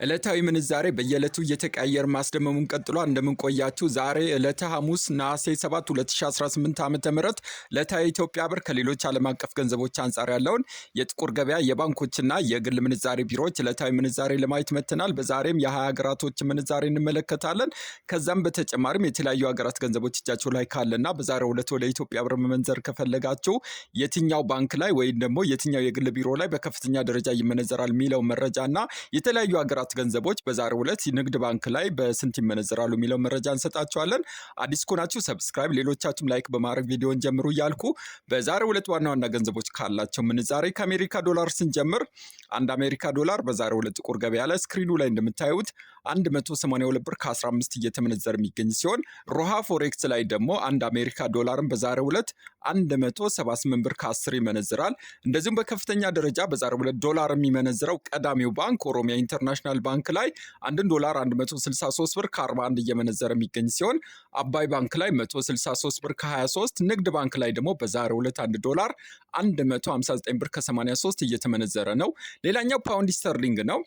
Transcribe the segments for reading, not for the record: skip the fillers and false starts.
ዕለታዊ ምንዛሬ በየዕለቱ እየተቀያየረ ማስደመሙን ቀጥሏል። እንደምንቆያችሁ ዛሬ ዕለተ ሐሙስ ነሐሴ 7 2018 ዓ.ም ዕለታዊ ኢትዮጵያ ብር ከሌሎች ዓለም አቀፍ ገንዘቦች አንጻር ያለውን የጥቁር ገበያ የባንኮችና የግል ምንዛሬ ቢሮዎች ዕለታዊ ምንዛሬ ለማየት መጥተናል። በዛሬም የ20 ሀገራቶች ምንዛሬ እንመለከታለን። ከዛም በተጨማሪም የተለያዩ ሀገራት ገንዘቦች እጃቸው ላይ ካለና በዛሬው ዕለት ወደ ኢትዮጵያ ብር መመንዘር ከፈለጋችሁ የትኛው ባንክ ላይ ወይም ደግሞ የትኛው የግል ቢሮ ላይ በከፍተኛ ደረጃ ይመነዘራል የሚለው መረጃና የተለያዩ ሀገራት ገንዘቦች በዛሬው ዕለት ንግድ ባንክ ላይ በስንት ይመነዘራሉ የሚለው መረጃ እንሰጣችኋለን። አዲስ ከሆናችሁ ሰብስክራይብ፣ ሌሎቻችሁም ላይክ በማድረግ ቪዲዮን ጀምሩ እያልኩ በዛሬው ዕለት ዋና ዋና ገንዘቦች ካላቸው ምንዛሬ ከአሜሪካ ዶላር ስንጀምር አንድ አሜሪካ ዶላር በዛሬው ዕለት ጥቁር ገበያ ላይ ስክሪኑ ላይ እንደምታዩት 182 ብር ከ15 እየተመነዘረ የሚገኝ ሲሆን ሮሃ ፎሬክስ ላይ ደግሞ አንድ አሜሪካ ዶላርን በዛሬው ዕለት 178 ብር ከ10 ይመነዝራል። እንደዚሁም በከፍተኛ ደረጃ በዛሬው ዕለት ዶላር የሚመነዝረው ቀዳሚው ባንክ ኦሮሚያ ኢንተርናሽናል ባንክ ላይ አንድን ዶላር 163 ብር ከ41 እየመነዘረ የሚገኝ ሲሆን አባይ ባንክ ላይ 163 ብር ከ23፣ ንግድ ባንክ ላይ ደግሞ በዛሬው ዕለት 1 ዶላር 159 ብር ከ83 እየተመነዘረ ነው። ሌላኛው ፓውንድ ስተርሊንግ ነው።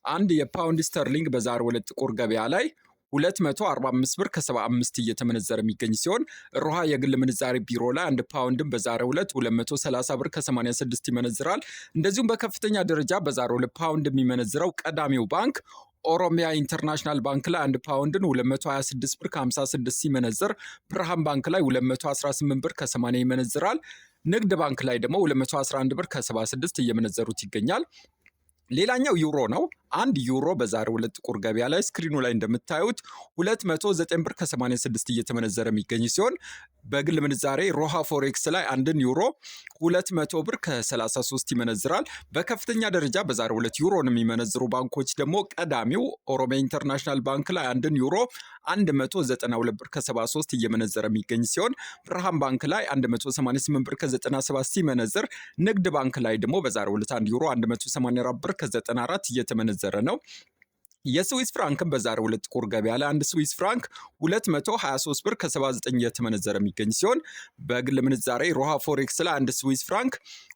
አንድ የፓውንድ ስተርሊንግ በዛሬው ዕለት ጥቁር ገበያ ላይ 245 ብር ከ75 እየተመነዘረ የሚገኝ ሲሆን ሮሃ የግል ምንዛሬ ቢሮ ላይ አንድ ፓውንድን በዛሬው ዕለት 230 ብር ከ86 ይመነዝራል። እንደዚሁም በከፍተኛ ደረጃ በዛሬው ዕለት ፓውንድ የሚመነዝረው ቀዳሚው ባንክ ኦሮሚያ ኢንተርናሽናል ባንክ ላይ አንድ ፓውንድን 226 ብር ከ56 ሲመነዝር ብርሃን ባንክ ላይ 218 ብር ከ80 ይመነዝራል። ንግድ ባንክ ላይ ደግሞ 211 ብር ከ76 እየመነዘሩት ይገኛል። ሌላኛው ዩሮ ነው። አንድ ዩሮ በዛሬው ዕለት ጥቁር ገበያ ላይ ስክሪኑ ላይ እንደምታዩት 209 ብር ከ86 እየተመነዘረ የሚገኝ ሲሆን በግል ምንዛሬ ሮሃ ፎሬክስ ላይ አንድን ዩሮ 200 ብር ከ33 ይመነዝራል። በከፍተኛ ደረጃ በዛሬው ዕለት ዩሮን የሚመነዝሩ ባንኮች ደግሞ ቀዳሚው ኦሮሚያ ኢንተርናሽናል ባንክ ላይ አንድን ዩሮ 192 ብር ከ73 እየመነዘረ የሚገኝ ሲሆን ብርሃን ባንክ ላይ 188 ብር ከ97 ሲመነዝር፣ ንግድ ባንክ ላይ ደግሞ በዛሬው ዕለት 1 ዩሮ 184 ብር ከ94 እየተመነዘረ ነው። የስዊስ ፍራንክን በዛሬው ዕለት ጥቁር ገበያ ላይ አንድ ስዊስ ፍራንክ 223 ብር ከ79 እየተመነዘረ የሚገኝ ሲሆን በግል ምንዛሬ ሮሃ ፎሬክስ ላይ አንድ ስዊስ ፍራንክ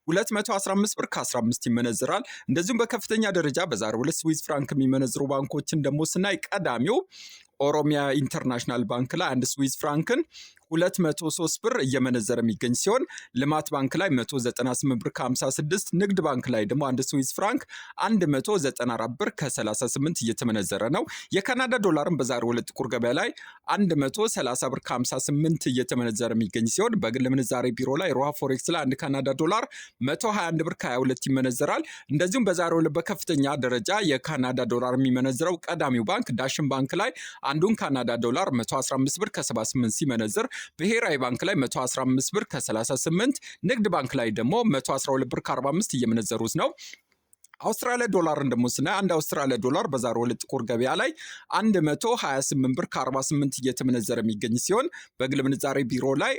215 ብር ከ15 ይመነዝራል። እንደዚሁም በከፍተኛ ደረጃ በዛሬው ዕለት ስዊስ ፍራንክ የሚመነዝሩ ባንኮችን ደግሞ ስናይ ቀዳሚው ኦሮሚያ ኢንተርናሽናል ባንክ ላይ አንድ ስዊስ ፍራንክን 203 ብር እየመነዘረ የሚገኝ ሲሆን ልማት ባንክ ላይ 198 ብር ከ56፣ ንግድ ባንክ ላይ ደግሞ አንድ ስዊስ ፍራንክ 194 ብር ከ38 እየተመነዘረ ነው። የካናዳ ዶላርን በዛሬው ዕለት ጥቁር ገበያ ላይ 130 ብር ከ58 እየተመነዘረ የሚገኝ ሲሆን በግል ምንዛሬ ቢሮ ላይ ሮሃ ፎሬክስ ላይ አንድ ካናዳ ዶላር 121 ብር ከ22 ይመነዘራል። እንደዚሁም በዛሬው ዕለት በከፍተኛ ደረጃ የካናዳ ዶላር የሚመነዝረው ቀዳሚው ባንክ ዳሽን ባንክ ላይ አንዱን ካናዳ ዶላር 115 ብር ከ78 ሲመነዝር ብሔራዊ ባንክ ላይ 115 ብር ከ38፣ ንግድ ባንክ ላይ ደግሞ 112 ብር ከ45 እየመነዘሩት ነው። አውስትራሊያ ዶላርን ደግሞ ስናይ አንድ አውስትራሊያ ዶላር በዛሬው ዕለት ጥቁር ገበያ ላይ 128 ብር ከ48 እየተመነዘረ የሚገኝ ሲሆን በግል ምንዛሬ ቢሮ ላይ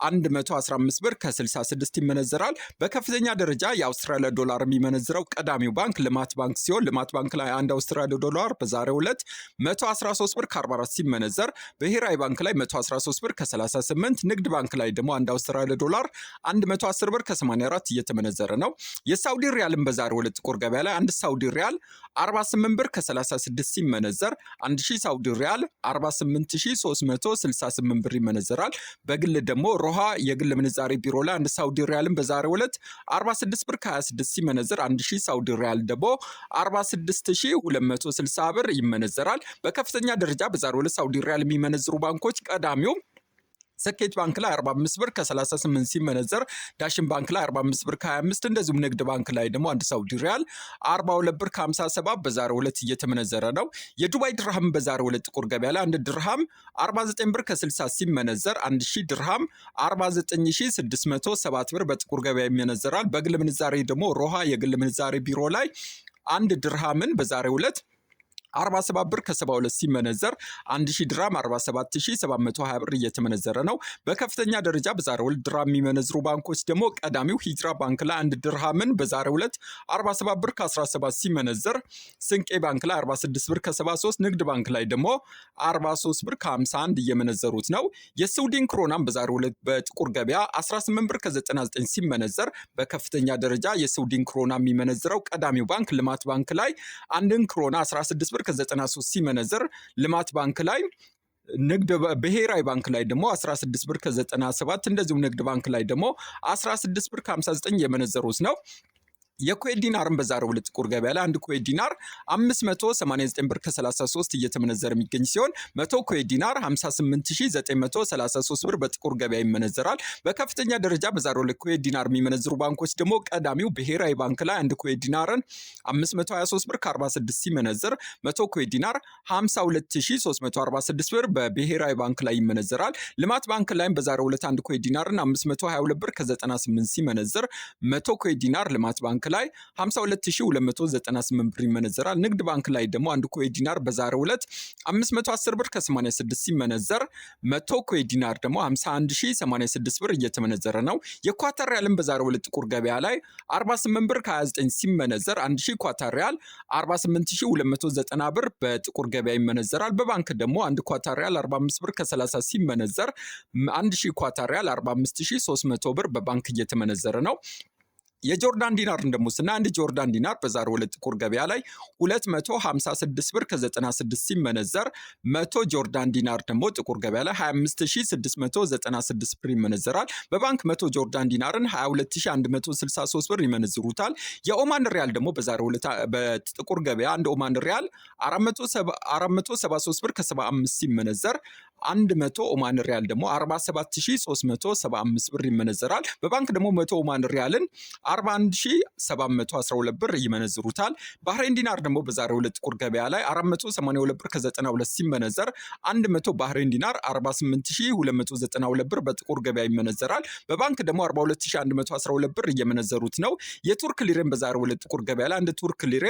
115 ብር ከ66 ይመነዘራል። በከፍተኛ ደረጃ የአውስትራሊያ ዶላር የሚመነዝረው ቀዳሚው ባንክ ልማት ባንክ ሲሆን ልማት ባንክ ላይ አንድ አውስትራሊያ ዶላር በዛሬው ዕለት 113 ብር ከ44 ሲመነዘር ብሔራዊ ባንክ ላይ 113 ብር ከ38፣ ንግድ ባንክ ላይ ደግሞ አንድ አውስትራሊያ ዶላር 110 ብር ከ84 እየተመነዘረ ነው። የሳውዲ ሪያልን በዛሬው ዕለት ጥቁር ገበያ ላይ አንድ ሳውዲ ሪያል 48 ብር ከ36 ሲመነዘር 1000 ሳውዲ ሪያል 48368 ብር ይመነዘራል። በግል ደግሞ ሮሃ የግል ምንዛሬ ቢሮ ላይ አንድ ሳውዲ ሪያልን በዛሬው ዕለት 46 ብር ከ26 ሲመነዘር 1000 ሳውዲ ሪያል ደግሞ 46260 ብር ይመነዘራል። በከፍተኛ ደረጃ በዛሬው ዕለት ሳውዲ ሪያል የሚመነዝሩ ባንኮች ቀዳሚው ስኬት ባንክ ላይ 45 ብር ከ38 ሲመነዘር ዳሽን ባንክ ላይ 45 ብር ከ25፣ እንደዚሁም ንግድ ባንክ ላይ ደግሞ አንድ ሳውዲ ሪያል 42 ብር ከ57 በዛሬው ዕለት እየተመነዘረ ነው። የዱባይ ድርሃም በዛሬው ዕለት ጥቁር ገበያ ላይ አንድ ድርሃም 49 ብር ከ60 ሲመነዘር 1000 ድርሃም 49607 ብር በጥቁር ገበያ ይመነዘራል። በግል ምንዛሬ ደግሞ ሮሃ የግል ምንዛሬ ቢሮ ላይ አንድ ድርሃምን በዛሬው ዕለት 47 ብር ከ72 ሲመነዘር 1000 ድራም 47720 ብር እየተመነዘረ ነው። በከፍተኛ ደረጃ በዛሬው ዕለት ድራም የሚመነዝሩ ባንኮች ደግሞ ቀዳሚው ሂጅራ ባንክ ላይ አንድ ድርሃምን በዛሬው ዕለት 47 ብር ከ17 ሲመነዘር፣ ስንቄ ባንክ ላይ 46 ብር ከ73፣ ንግድ ባንክ ላይ ደግሞ 43 ብር ከ51 እየመነዘሩት ነው። የስዊድን ክሮናም በዛሬው ዕለት በጥቁር ገበያ 18 ብር ከ99 ሲመነዘር፣ በከፍተኛ ደረጃ የስዊድን ክሮና የሚመነዝረው ቀዳሚው ባንክ ልማት ባንክ ላይ አንድን ክሮና 16 ብር ከ93 ሲመነዘር፣ ልማት ባንክ ላይ ንግድ ብሔራዊ ባንክ ላይ ደግሞ 16 ብር ከ97 እንደዚሁም ንግድ ባንክ ላይ ደግሞ 16 ብር ከ59 የመነዘሩት ነው። የኩዌት ዲናርን በዛሬው ዕለት ጥቁር ገበያ ላይ አንድ ኩዌት ዲናር 589 ብር ከ33 እየተመነዘረ የሚገኝ ሲሆን 100 ኩዌት ዲናር 58933 ብር በጥቁር ገበያ ይመነዘራል። በከፍተኛ ደረጃ በዛሬው ዕለት ኩዌት ዲናር የሚመነዝሩ ባንኮች ደግሞ ቀዳሚው ብሔራዊ ባንክ ላይ አንድ ኩዌት ዲናርን 523 ብር ከ46 ሲመነዘር፣ 100 ኩዌት ዲናር 52346 ብር በብሔራዊ ባንክ ላይ ይመነዘራል። ልማት ባንክ ላይም በዛሬው ዕለት አንድ ኩዌት ዲናርን 522 ብር ከ98 ሲመነዘር፣ 100 ኩዌት ዲናር ልማት ባንክ ላይ 52298 ብር ይመነዘራል። ንግድ ባንክ ላይ ደግሞ አንድ ኩዌት ዲናር በዛሬው ዕለት 510 ብር ከ86 ሲመነዘር፣ 100 ኩዌት ዲናር ደግሞ 51086 ብር እየተመነዘረ ነው። የኳታር ሪያልን በዛሬው ዕለት ጥቁር ገበያ ላይ 48 ብር ከ29 ሲመነዘር፣ 1000 ኳታር ሪያል 48290 ብር በጥቁር ገበያ ይመነዘራል። በባንክ ደግሞ አንድ ኳታር ሪያል 45 ብር ከ30 ሲመነዘር፣ 1000 ኳታር ሪያል 45300 ብር በባንክ እየተመነዘረ ነው። የጆርዳን ዲናር ደግሞ ስናይ አንድ ጆርዳን ዲናር በዛሬው ዕለት ጥቁር ገበያ ላይ 256 ብር ከ96 ሲመነዘር፣ 100 ጆርዳን ዲናር ደግሞ ጥቁር ገበያ ላይ 25696 ብር ይመነዘራል። በባንክ 100 ጆርዳን ዲናርን 22163 ብር ይመነዝሩታል። የኦማን ሪያል ደግሞ በዛሬው ዕለት በጥቁር ገበያ አንድ ኦማን ሪያል 473 ብር ከ75 ሲመነዘር፣ 100 ኦማን ሪያል ደግሞ 47375 ብር ይመነዘራል። በባንክ ደግሞ 100 ኦማን ሪያልን 41712 ብር ይመነዝሩታል። ባህሬን ዲናር ደግሞ በዛሬው ዕለት ጥቁር ገበያ ላይ 482 ብር ከ92 ሲመነዘር፣ 100 ባህሬን ዲናር 48292 ብር በጥቁር ገበያ ይመነዘራል። በባንክ ደግሞ 42112 ብር እየመነዘሩት ነው። የቱርክ ሊሬን በዛሬው ዕለት ጥቁር ገበያ ላይ አንድ ቱርክ ሊሬ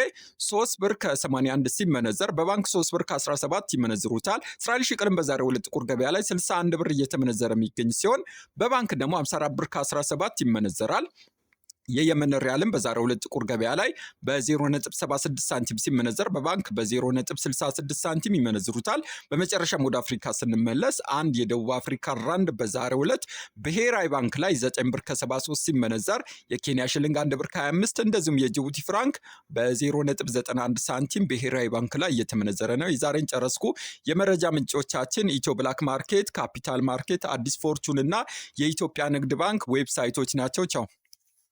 3 ብር ከ81 ሲመነዘር፣ በባንክ 3 ብር ከ17 ይመነዝሩታል። እስራኤል ሽቅልን በዛሬው ዕለት ጥቁር ገበያ ላይ 61 ብር እየተመነዘረ የሚገኝ ሲሆን በባንክ ደግሞ 54 ብር ከ17 ይመነዘራል። የየመን ሪያልን በዛሬው ዕለት ጥቁር ገበያ ላይ በ0.76 ሳንቲም ሲመነዘር በባንክ በ0.66 ሳንቲም ይመነዝሩታል። በመጨረሻም ወደ አፍሪካ ስንመለስ አንድ የደቡብ አፍሪካ ራንድ በዛሬው ዕለት ብሔራዊ ባንክ ላይ 9 ብር ከ73 ሲመነዘር፣ የኬንያ ሽልንግ 1 ብር ከ25 እንደዚሁም የጅቡቲ ፍራንክ በ0.91 ሳንቲም ብሔራዊ ባንክ ላይ እየተመነዘረ ነው። የዛሬን ጨረስኩ። የመረጃ ምንጮቻችን ኢትዮ ብላክ ማርኬት፣ ካፒታል ማርኬት፣ አዲስ ፎርቹን እና የኢትዮጵያ ንግድ ባንክ ዌብሳይቶች ናቸው። ቻው።